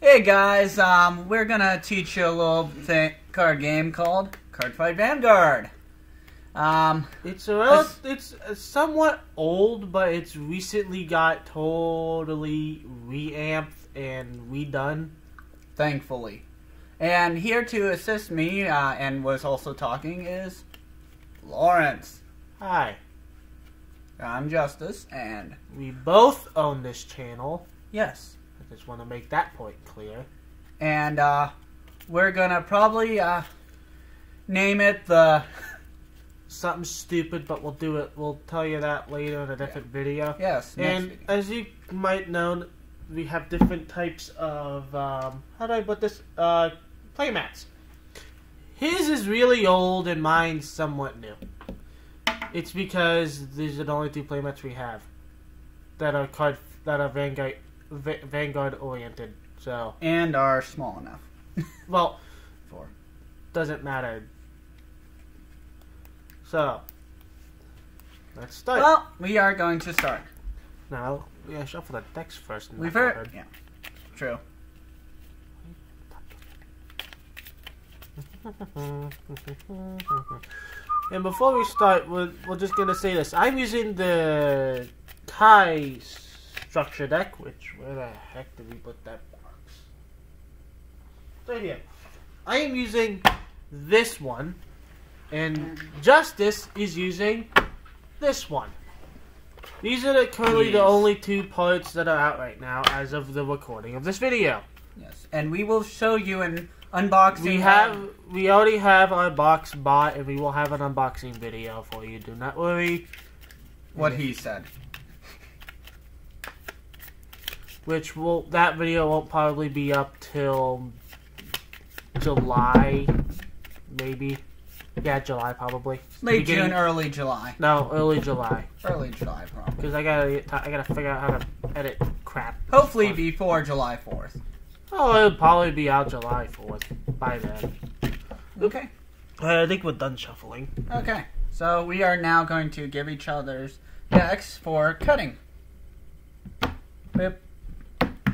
Hey guys, we're gonna teach you a little card game called Cardfight Vanguard. It's somewhat old, but it's recently got totally reamped and redone. Thankfully. And here to assist me, and was also talking, is Lawrence. Hi. I'm Justice, and We both own this channel. yes. I just want to make that point clear. And, we're gonna probably, name it the... Something stupid, but we'll do it. We'll tell you that later in a different video. Yes. And as you might know, we have different types of, how do I put this? Playmats. His is really old and mine's somewhat new. It's because these are the only two playmats we have that are Vanguard oriented. So And are small enough. well, For. doesn't matter. So let's start. Well, we are going to start. Now we gotta shuffle the decks first. We've heard. Yeah. True. And before we start, we're just gonna say this. I'm using the Kai structure deck, which, where the heck did we put that box? Right here. I am using this one, and Justice is using this one. These are currently the only two parts that are out right now as of the recording of this video. Yes. And we will show you an unboxing. We already have our box bought, and we will have an unboxing video for you. Do not worry. What he said. That video won't probably be up till July, maybe. Yeah, July probably. Late June, early July. No, early July. Early July, probably. Because I gotta figure out how to edit crap. Hopefully before July 4th. Oh, it'll probably be out July 4th by then. Okay. I think we're done shuffling. Okay. So we are now going to give each other's decks for cutting. Bip.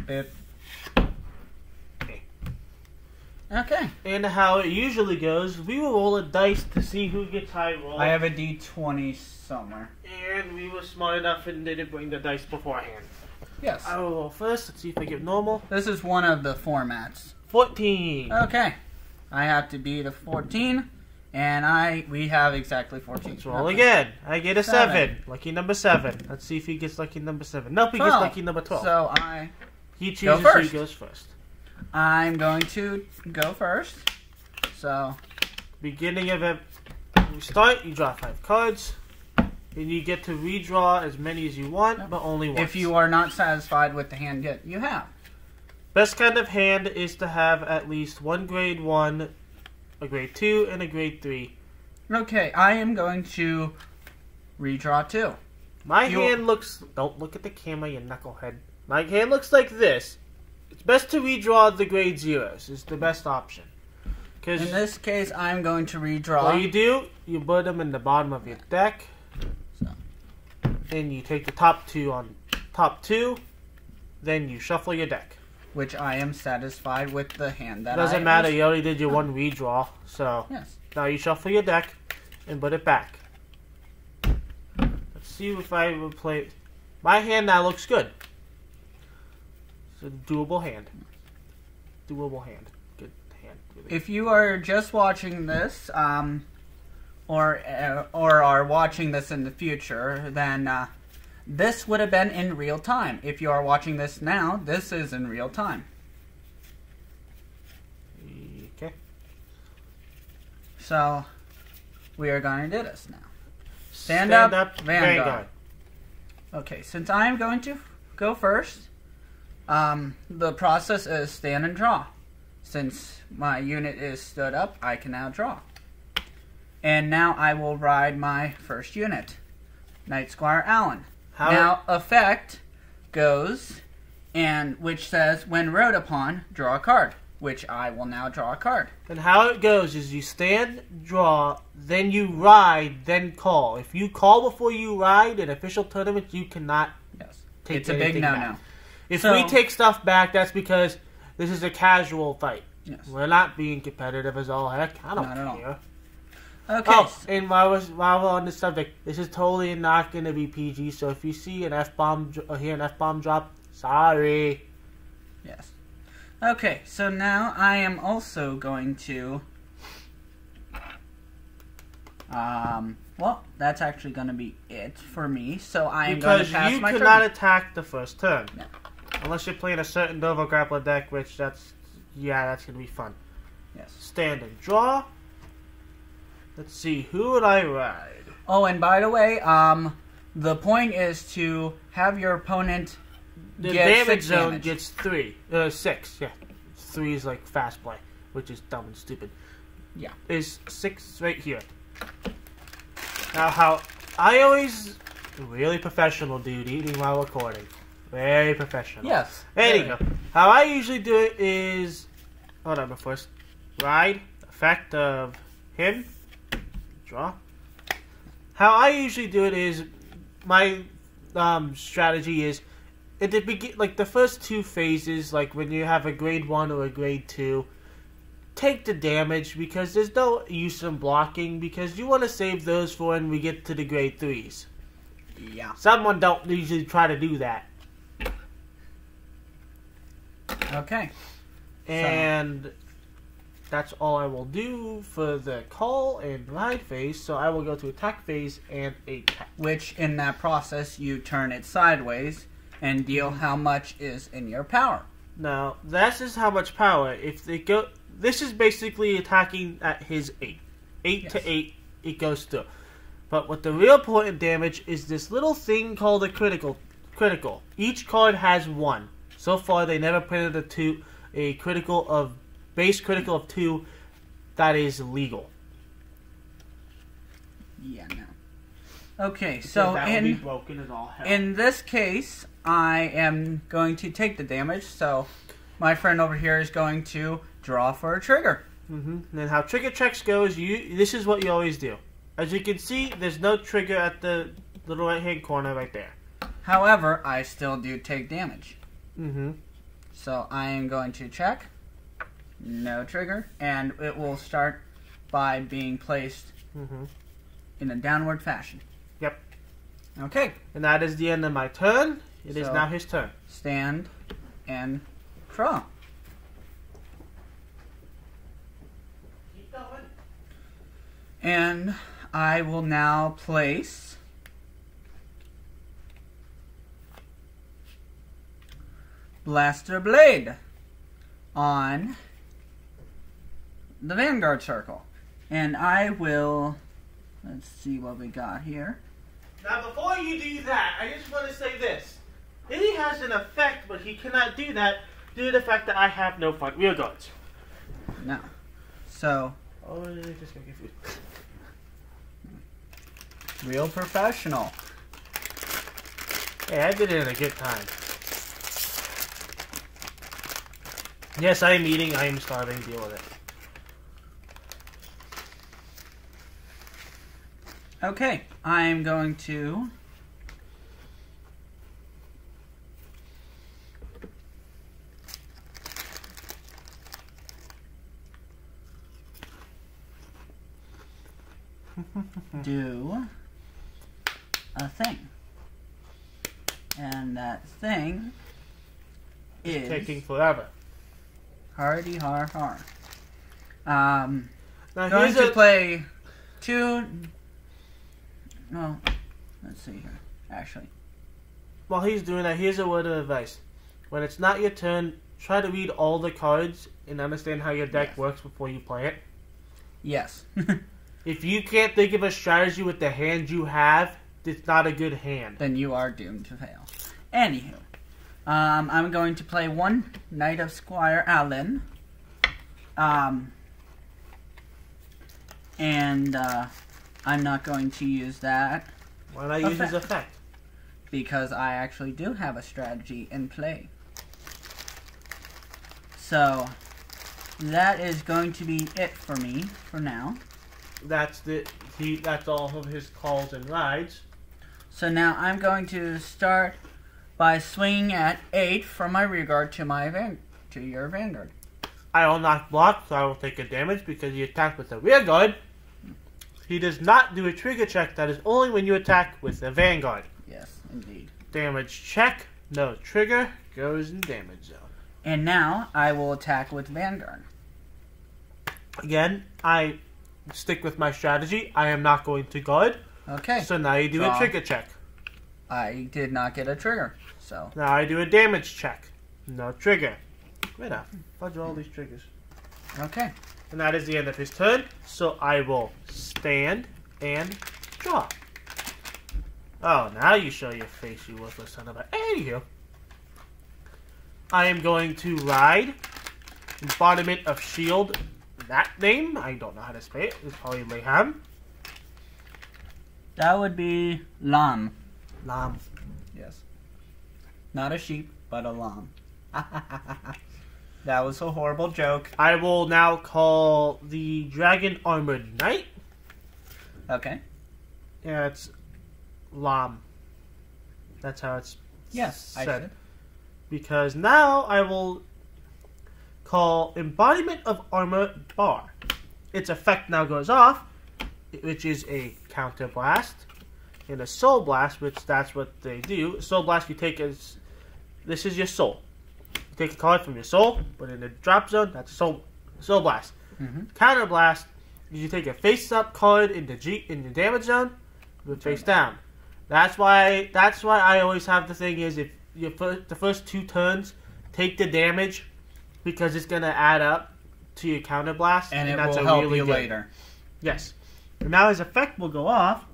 Bip. Okay. And how it usually goes, we will roll a dice to see who gets high roll. I have a D20 somewhere. And we were smart enough and didn't bring the dice beforehand. Yes. I will roll first. Let's see if I get normal. This is one of the formats. 14. Okay. I have to beat a 14, and we have exactly 14. Let's roll again. I get a 7. Lucky number 7. Let's see if he gets lucky number 7. Nope, he 12. gets lucky number 12. So he chooses who goes first. I'm going to go first. So, beginning of it, you start, you draw 5 cards. And you get to redraw as many as you want, but only once. If you are not satisfied with the hand you have. Best kind of hand is to have at least one grade 1, a grade 2, and a grade 3. Okay, I am going to redraw 2. My hand looks... Don't look at the camera, you knucklehead. My hand looks like this. It's best to redraw the grade 0s. It's the best option. In this case, I'm going to redraw. All you do, you put them in the bottom of your deck. And you take the top 2 on top 2. Then you shuffle your deck. Which I am satisfied with the hand that Doesn't matter, you already did your one redraw. So yes. Now you shuffle your deck and put it back. Let's see if I would play. My hand now looks good. It's a doable hand. Doable hand. Good hand. Really. If you are just watching this, or are watching this in the future, then this would have been in real time. If you are watching this now, this is in real time. Okay. So, we are going to do this now. Stand up, Vanguard. Okay, since I am going to go first, the process is stand and draw. Since my unit is stood up, I can now draw. And now I will ride my first unit, Knight Squire Allen. Now, effect goes, and which says, when rode upon, draw a card, which I will now draw a card. And how it goes is you stand, draw, then you ride, then call. If you call before you ride in official tournaments, you cannot take It's a big no-no. If we take stuff back, that's because This is a casual fight. Yes. We're not being competitive as all heck. I don't care. Okay. Oh, and while we're on the subject, this is totally not going to be PG. So if you see an F-bomb or hear an F-bomb drop, sorry. Yes. Okay. So now I am also going to. Well, that's actually going to be it for me. So I am going to pass my turn. Because you cannot attack the first turn. No. Unless you're playing a certain Nova Grappler deck, which that's going to be fun. Yes. Stand and draw. Let's see, who would I ride? Oh, and by the way, the point is to have your opponent the get damage 6 zone damage. gets 6. Yeah, 3 is like fast play, which is dumb and stupid. Yeah, is 6 right here. Now, how I always really professional, dude, eating while recording, very professional. Yes. There you go. How I usually do it is, hold on, first ride effect of him. Draw. How I usually do it is my strategy is at the like the first 2 phases, like when you have a grade 1 or a grade 2, take the damage because there's no use in blocking because you want to save those for when we get to the grade 3s. Yeah. Someone don't usually try to do that. Okay. And that's all I will do for the call and ride phase, so I will go to attack phase and attack. Which, in that process, you turn it sideways and deal how much is in your power. Now, this is how much power. If they go, this is basically attacking at his 8. 8 Yes. to 8, it goes through. But what the real important damage is this little thing called a critical. Each card has 1. So far, they never printed a critical of base critical of 2 that is legal. Yeah, no. Okay, so that will be broken as all hell. in this case, I am going to take the damage, so my friend over here is going to draw for a trigger. And then how trigger checks goes, this is what you always do. As you can see, there's no trigger at the little right-hand corner right there. However, I still do take damage. So I am going to check. No trigger. And it will start by being placed in a downward fashion. Yep. Okay. And that is the end of my turn. It is now his turn. Stand and draw. Keep going. And I will now place Blaster Blade on the Vanguard circle. And I will, let's see what we got here. Now, before you do that, I just want to say this. He has an effect, but he cannot do that due to the fact that I have no front wheel guards. No. So. Oh, just gonna get food. Real professional. Hey, I did it in a good time. Yes, I am eating, I am starving, deal with it. Okay, I'm going to do a thing. And that thing is taking forever. Hardy har har. Now Going to play 2. No, let's see here. Actually, while he's doing that, here's a word of advice. When it's not your turn, try to read all the cards and understand how your deck works before you play it. yes. If you can't think of a strategy with the hand you have, it's not a good hand. Then you are doomed to fail. Anywho, I'm going to play 1 Knight of Squire Allen. And I'm not going to use that. Why not use his effect? Because I actually do have a strategy in play. So, that is going to be it for me for now. That's all of his calls and rides. So now I'm going to start by swinging at 8 from my rear guard to my to your Vanguard. I will not block, so I will take a damage because he attacked with a rear guard. He does not do a trigger check. That is only when you attack with a Vanguard. Yes, indeed. Damage check. No trigger. Goes in damage zone. And now I will attack with Vanguard. Again, I stick with my strategy. I am not going to guard. Okay. So now you do a trigger check. I did not get a trigger, so. Now I do a damage check. No trigger. Wait up. Fudge all these triggers. Okay. And that is the end of his turn. So I will stand and draw. Oh, now you show your face, you worthless son of a... Anywho. I am going to ride Embodiment of Shield. That name, I don't know how to say it. It's probably Leham. That would be lamb. Lamb. Yes. Not a sheep, but a lamb. That was a horrible joke. I will now call the Dragon Armored Knight. Okay. Yeah, it's Lam. That's how it's said. I see. Because now I will call Embodiment of Armor Bar. Its effect now goes off, which is a Counter Blast, and a Soul Blast, which that's what they do. Soul Blast you take as... This is your soul. You take a card from your soul, put it in the drop zone, that's a soul Blast. Mm-hmm. Counter Blast, you take a face-up card in the damage zone, with face down. That's why I always have the thing is if the first 2 turns take the damage because it's gonna add up to your counter blast, and it that's will help really you good. later. Yes. And now his effect will go off.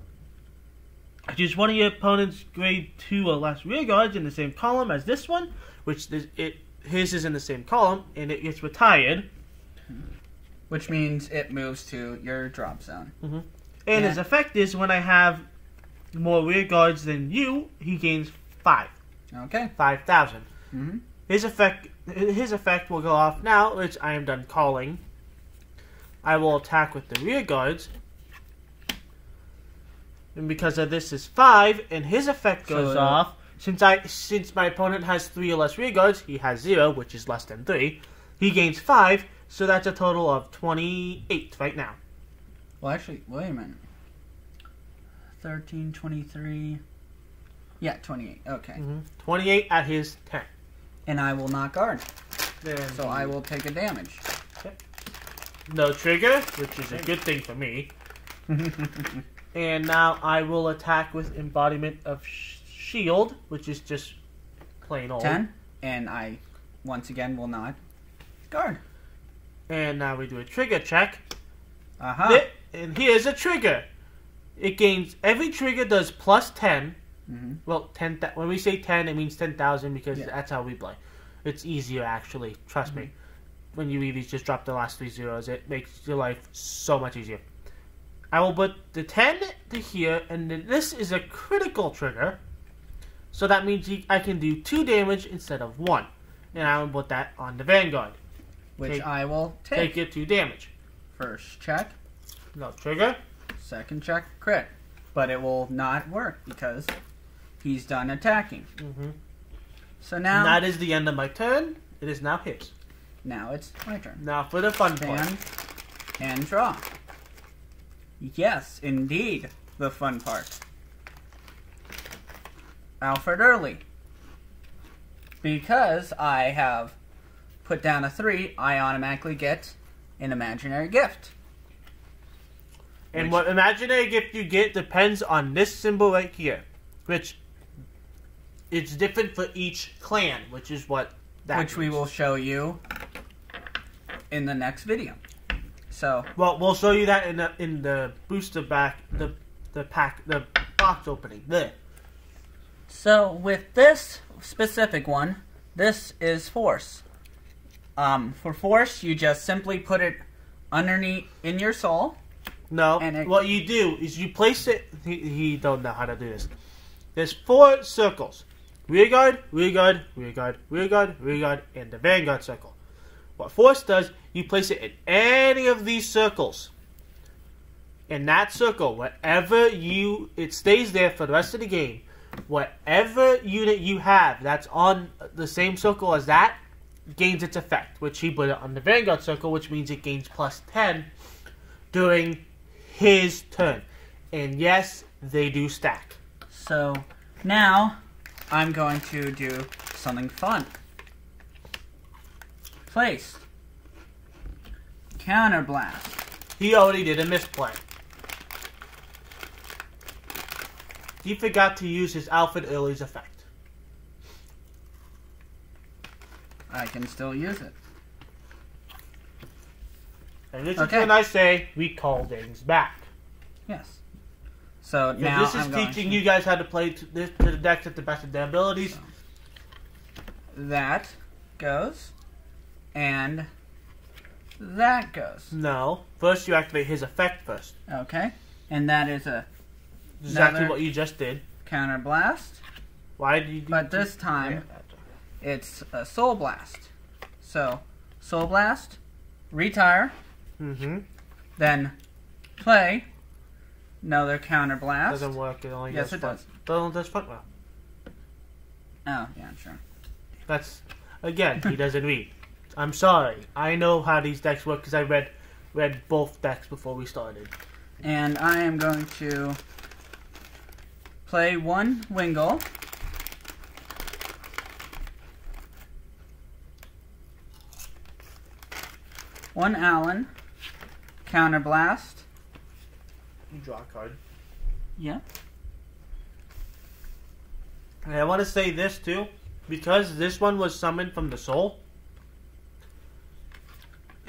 Choose one of your opponent's grade 2 or less rear guards in the same column as this one, which his is in the same column, and it gets retired. Which means it moves to your drop zone. Mm-hmm. And his effect is when I have more rear guards than you, he gains 5. Okay. 5,000. Mm-hmm. His effect will go off now, which I am done calling. I will attack with the rear guards. And because of this is 5, and his effect goes off, since my opponent has 3 or less rear guards, he has 0, which is less than 3. He gains 5, so that's a total of 28 right now. Well, actually, wait a minute. 13, 23... Yeah, 28. Okay. Mm-hmm. 28 at his 10. And I will not guard. Then so I will take a damage. Okay. No trigger, which is a good thing for me. And now I will attack with Embodiment of Shield, which is just plain old. 10. And I, once again, will not guard. And now we do a trigger check. Uh-huh. And here's a trigger. It gains... Every trigger does plus 10. Mm-hmm. Well, when we say 10, it means 10,000 because that's how we play. It's easier, actually. Trust me. When you these, just drop the last 3 zeros. It makes your life so much easier. I will put the 10 to here, and then this is a critical trigger. So that means I can do 2 damage instead of 1. And I will put that on the Vanguard. Which I will take. Take your 2 damage. First check. No trigger. Second check, crit. But it will not work because he's done attacking. Mm-hmm. So now... And that is the end of my turn. It is now his. Now it's my turn. Now for the fun part. And draw. Yes, indeed, the fun part. Alfred Early. Because I have put down a 3, I automatically get an imaginary gift. And what imaginary gift you get depends on this symbol right here. Which, it's different for each clan, which is what that Which means. we will show you in the next video. So... Well, we'll show you that in the booster pack, the box opening. There. So, with this specific one, this is Force. For Force, you just simply put it underneath in your soul. No, what you do is you place it... He don't know how to do this. There's 4 circles. Rear guard, rear guard, rear guard, rear guard, rear guard, and the Vanguard circle. What Force does, you place it in any of these circles. In that circle, it stays there for the rest of the game. Whatever unit you have that's on the same circle as that, gains its effect, which he put it on the Vanguard circle, which means it gains plus 10 during his turn. And yes, they do stack. So now I'm going to do something fun. Place. Counterblast. He already did a misplay. He forgot to use his Alfred Early's effect. I can still use it. And this is when I say we call things back. Yes. So now this is teaching you guys how to play to the decks at the best of their abilities. So that goes, and that goes. No. First you activate his effect first. Okay. And that is exactly what you just did. Counterblast. Why did you do But this time, it's a Soul Blast. So, Soul Blast, retire, then play another Counterblast. Doesn't work. It only yes, does it does. It only does front row. Oh, yeah, sure. That's, again, he doesn't read. I'm sorry. I know how these decks work because I read both decks before we started. And I am going to play one Wingull. One Allen. Counterblast. You draw a card. Yeah. And I want to say this too, because this one was summoned from the soul.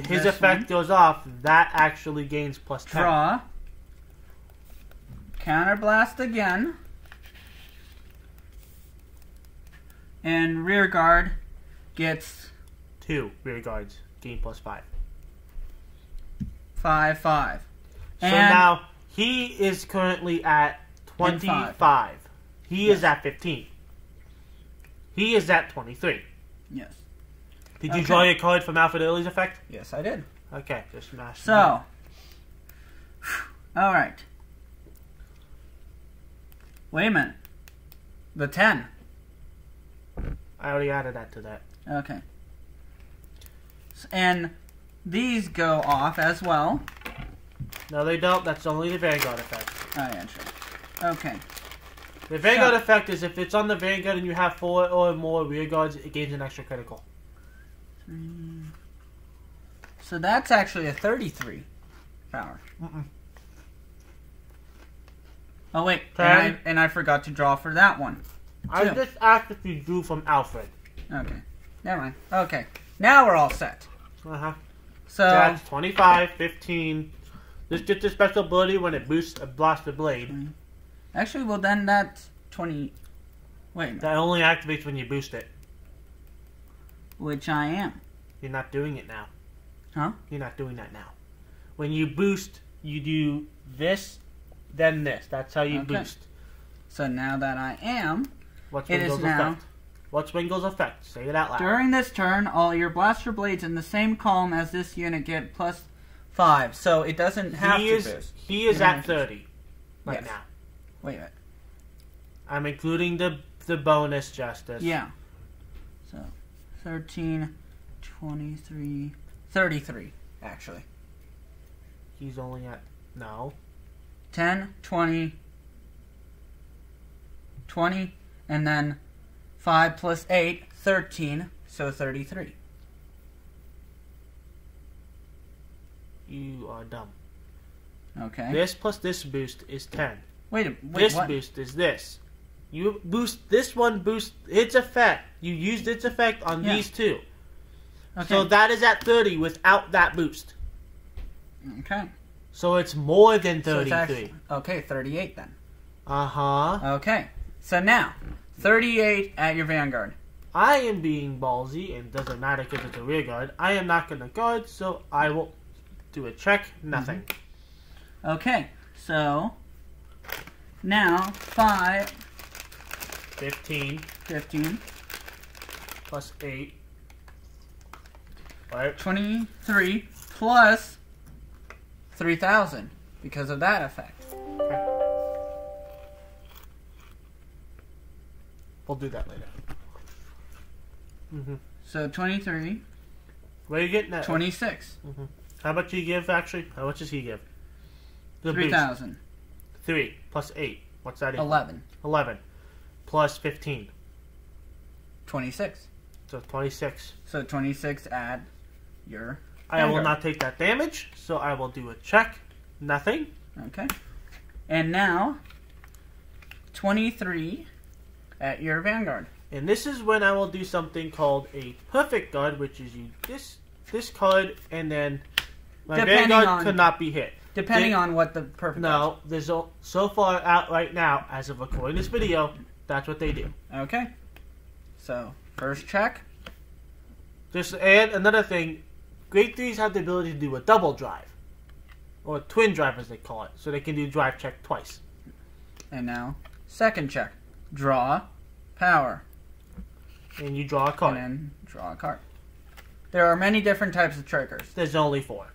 His effect goes off. That actually gains plus 10. Draw. Counterblast again. And rear guard gets 2 rear guards. Gain plus 5. 5/5. So now he is currently at 25. He is at 15. He is at 23. Yes. Did you draw your card from Alfred Early's effect? Yes, I did. Okay, just smash. So, all right. Wait a minute. The 10. I already added that to that. Okay. And these go off as well. No, they don't. That's only the Vanguard effect. Oh, yeah, sure. Okay. The Vanguard effect is if it's on the Vanguard and you have 4 or more rear guards, it gains an extra critical. So that's actually a 33 power. Oh, wait. And I forgot to draw for that one. I just asked if you drew from Alfred. Okay. Never mind. Okay. Now we're all set. So that's 25, 15. This gets a special ability when it boosts a blaster blade. Actually, well then that's 20. Wait a minute. That only activates when you boost it. Which I am. You're not doing it now. Huh? You're not doing that now. When you boost, you do this, then this. That's how you boost. So now that I am, what's Wingull's effect? What's Wingull's effect? Say it out loud. During this turn, all your blaster blades in the same column as this unit get plus 5. So it doesn't have to boost. He is at 30 right now. Wait a minute. I'm including the bonus justice. Yeah. So 13, 23, 33 actually. He's only at 10, 20, 20, and then 5 plus 8, 13, so 33. You are dumb. Okay. This plus this boost is 10. Wait, this what? Boost is this. You boost this one, boost its effect. You used its effect on these two. Okay. So that is at 30 without that boost. Okay. So it's more than 33. So actually, okay, 38 then. Uh-huh. Okay. So now, 38 at your Vanguard. I am being ballsy, and it doesn't matter because it's a rear guard. I am not going to guard, so I will do a check. Nothing. Okay. So, now, 5. 15. 15. Plus 8. Right. 23 plus 3,000 because of that effect. Okay. We'll do that later. So 23. What are you getting at? 26. How much do you give, actually? How much does he give? 3,000. 3 plus 8. What's that equal? 11. 11. Plus 15. 26. So 26. So 26 add your I will Vanguard. not take that damage, so I will do a check. Nothing. Okay. And now, 23 at your Vanguard. And this is when I will do something called a perfect guard, which is you discard, and then my Vanguard could not be hit. Depending on what the perfect No, there's so far out right now, as of recording this video, that's what they do. Okay. So, first check. Just to add another thing, Grade 3s have the ability to do a double drive. Or a twin drive as they call it. So they can do drive check twice. And now, second check. Draw, power. And you draw a card. And then draw a card. There are many different types of triggers. There's only 4.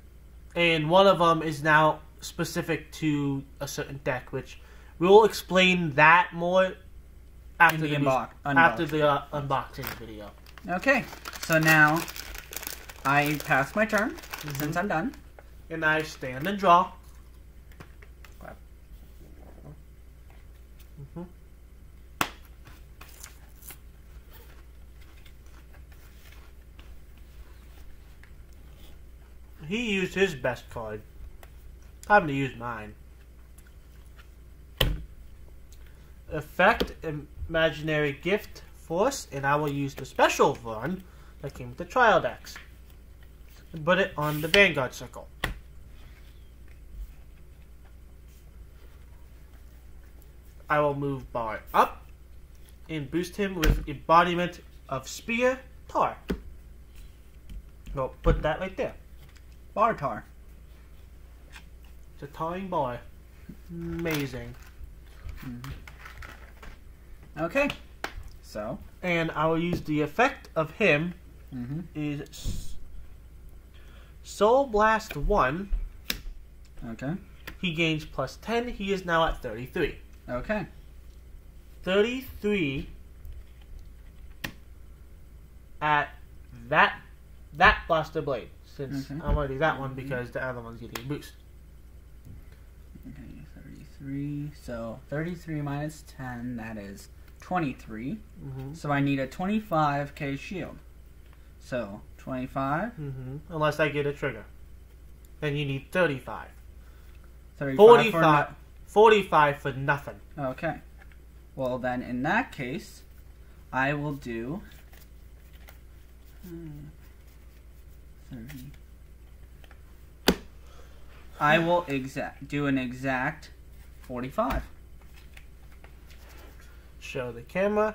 And one of them is now specific to a certain deck, which we'll explain that more after the unboxing video. Okay, so now I pass my turn since I'm done. And I stand and draw. He used his best card. Time to use mine. Effect, Imaginary Gift, Force, and I will use the special one that came with the trial decks. And put it on the Vanguard circle. I will move Bar up and boost him with Embodiment of Spear, Tar. Well, put that right there. Bar tar. It's a tarring bar. Amazing. Okay. So. And I will use the effect of him is Soul Blast 1. Okay. He gains plus 10. He is now at 33. Okay. 33 at that Blaster Blade. Since I'm already that one because the other one's getting a boost. Okay, 33. So 33 minus 10, that is 23. So I need a 25k shield. So 25. Unless I get a trigger. Then you need 35. 35 45 for nothing. Okay. Well, then in that case, I will do 30. I will do an exact 45. Show the camera,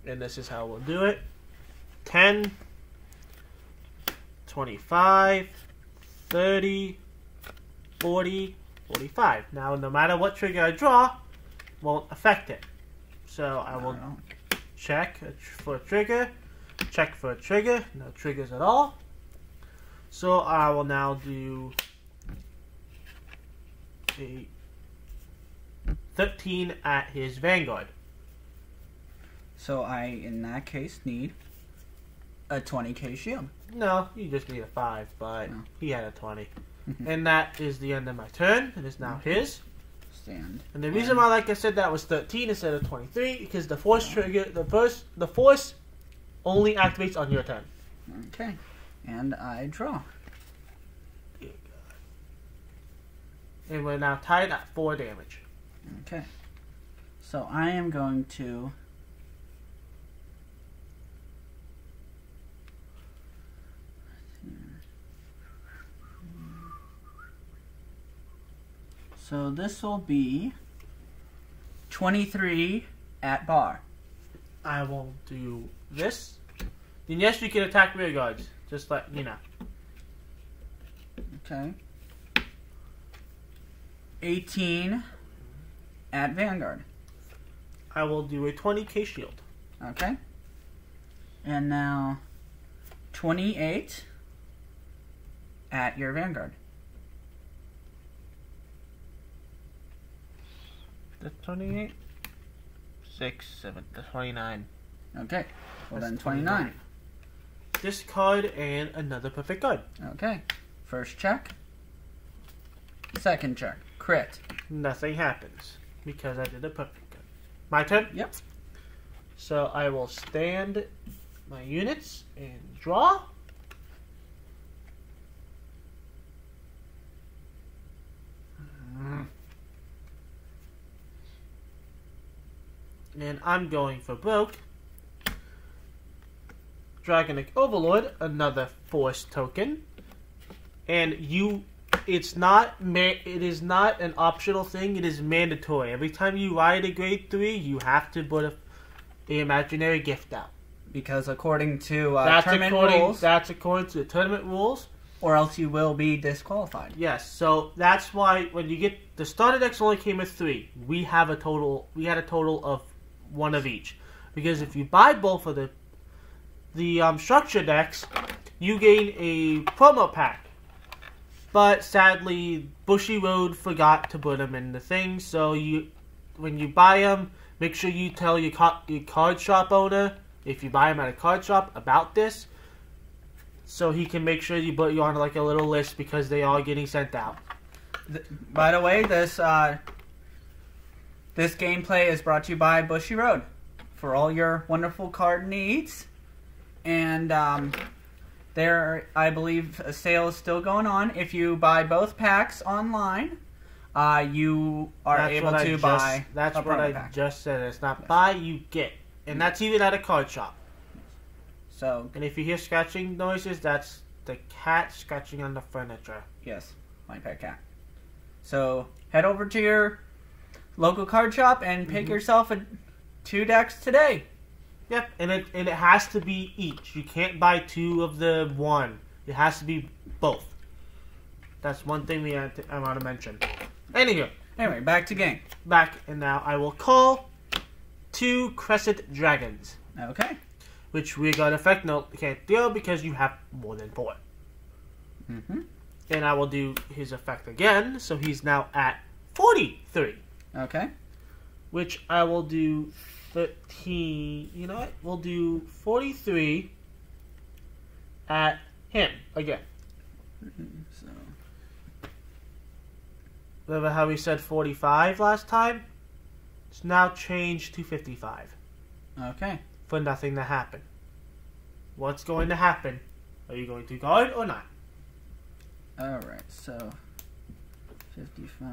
and this is how we'll do it. 10, 25, 30, 40, 45. Now, no matter what trigger I draw, won't affect it. So I will check for a trigger, check for a trigger, no triggers at all. So I will now do a 13 at his Vanguard. So I, in that case, need a 20k shield. No, you just need a 5, but he had a 20. And that is the end of my turn. It is now his. Stand. And the reason why, like I said, that was 13 instead of 23, because the force trigger, the force only activates on your turn. Okay. And I draw. And we're now tied at 4 damage. Okay. So I am going to so this will be 23 at bar. I will do this. Then yes, you can attack rear guards. Just let you know. Okay. 18 at Vanguard. I will do a 20k shield. Okay. And now 28 at your Vanguard. The 28? 6, 7, the 29. Okay. Well, That's then 29. this card and another perfect card. Okay. First check. Second check. Crit. Nothing happens because I did a perfect card. My turn? Yep. So I will stand my units and draw. And I'm going for broke. Dragonic Overlord, another force token. And it is not an optional thing, it is mandatory. Every time you ride a grade 3, you have to put the imaginary gift out. Because according to tournament rules. That's according to the tournament rules. Or else you will be disqualified. Yes, so that's why when you get the starter decks only came with 3. We had a total of 1 of each. Because if you buy both of the structure decks, you gain a promo pack. But sadly, Bushy Road forgot to put them in the thing. So when you buy them, make sure you tell your card shop owner, if you buy them at a card shop, about this. So he can make sure you put you on like a little list because they are getting sent out. By the way, this gameplay is brought to you by Bushy Road for all your wonderful card needs. And there, I believe, a sale is still going on. If you buy both packs online, you are able to buy. That's what I just said. It's not buy, you get, and that's even at a card shop. So, and if you hear scratching noises, that's the cat scratching on the furniture. Yes, my pet cat. So head over to your local card shop and pick yourself 2 decks today. Yep, and it has to be each. You can't buy 2 of the one. It has to be both. That's one thing I want to mention. Anyway, back to game. And now I will call 2 Crescent Dragons. Okay. Which we got effect no can't deal because you have more than 4. And I will do his effect again, so he's now at 43. Okay. Which I will do 13. You know what? We'll do 43 at him again. So, remember how we said 45 last time? It's now changed to 55. Okay. For nothing to happen. What's going to happen? Are you going to guard or not? Alright, so 55.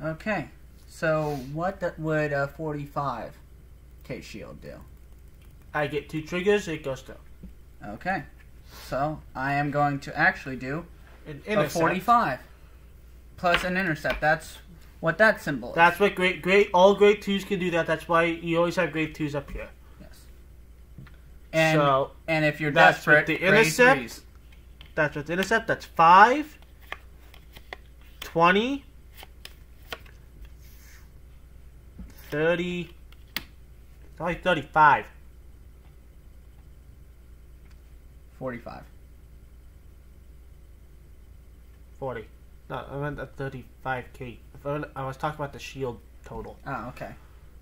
Okay, so what would a 45 K shield do? I get 2 triggers, it goes through. Okay, so I am going to actually do a 45 plus an intercept. That's what that symbol is. That's what all grade 2s can do that. That's why you always have grade 2s up here. Yes. And if you're desperate, the intercept. Grade 3s. That's with the intercept. That's 5, 20, 30. It's only 35. 45. 40. No, I meant at 35K. I was talking about the shield total. Oh, okay.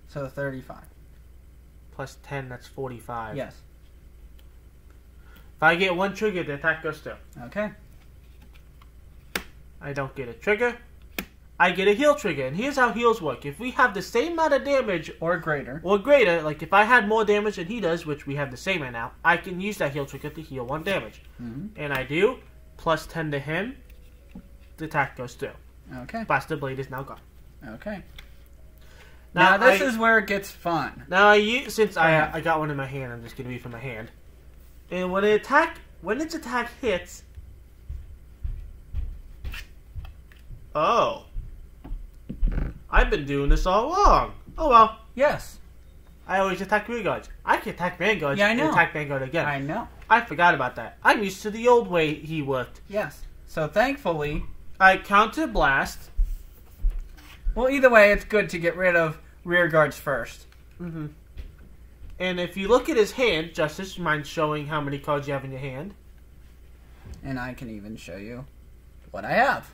So 35. Plus 10, that's 45. Yes. If I get 1 trigger, the attack goes through. Okay. I don't get a trigger. I get a heal trigger. And here's how heals work. If we have the same amount of damage... Or greater, like if I had more damage than he does, which we have the same right now, I can use that heal trigger to heal 1 damage. And I do. Plus 10 to him. The attack goes through. Okay. Blaster Blade is now gone. Okay. Now this is where it gets fun. Now since I got one in my hand, I'm just gonna read from my hand. And when its attack hits, oh, I've been doing this all along. Oh well. Yes. I always attack Vanguards. I can attack Vanguards I know. and attack Vanguard again. I know. I forgot about that. I'm used to the old way he worked. Yes. So thankfully, I counter blast. Well, either way, it's good to get rid of rear guards first. And if you look at his hand, Justice, mind showing how many cards you have in your hand? And I can even show you what I have.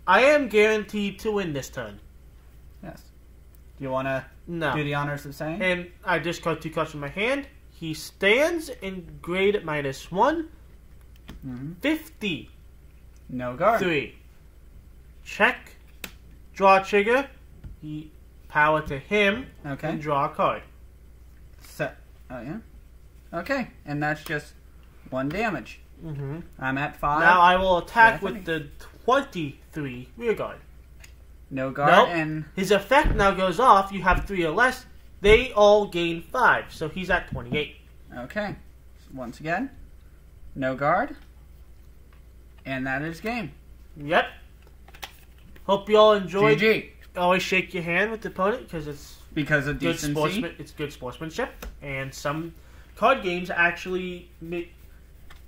I am guaranteed to win this turn. Yes. Do you want to do the honors of saying? And I discard 2 cards from my hand. He stands in grade at -1. 50. No guard. 3. Check. Draw trigger. He power to him. Okay. And draw a card. Set. Oh, yeah. Okay. And that's just 1 damage. I'm at 5. Now I will attack with the 23 rear guard. No guard. Nope. And his effect now goes off. You have 3 or less. They all gain 5. So he's at 28. Okay. Once again, no guard. And that is game. Yep. Hope you all enjoyed. GG. Always shake your hand with the opponent because it's of decency. It's good sportsmanship. And some card games actually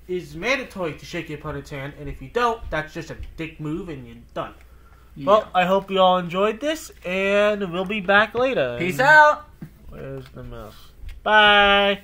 is mandatory to shake your opponent's hand. And if you don't, that's just a dick move and you're done. Yeah. Well, I hope you all enjoyed this, and we'll be back later. Peace out. Where's the mouse? Bye.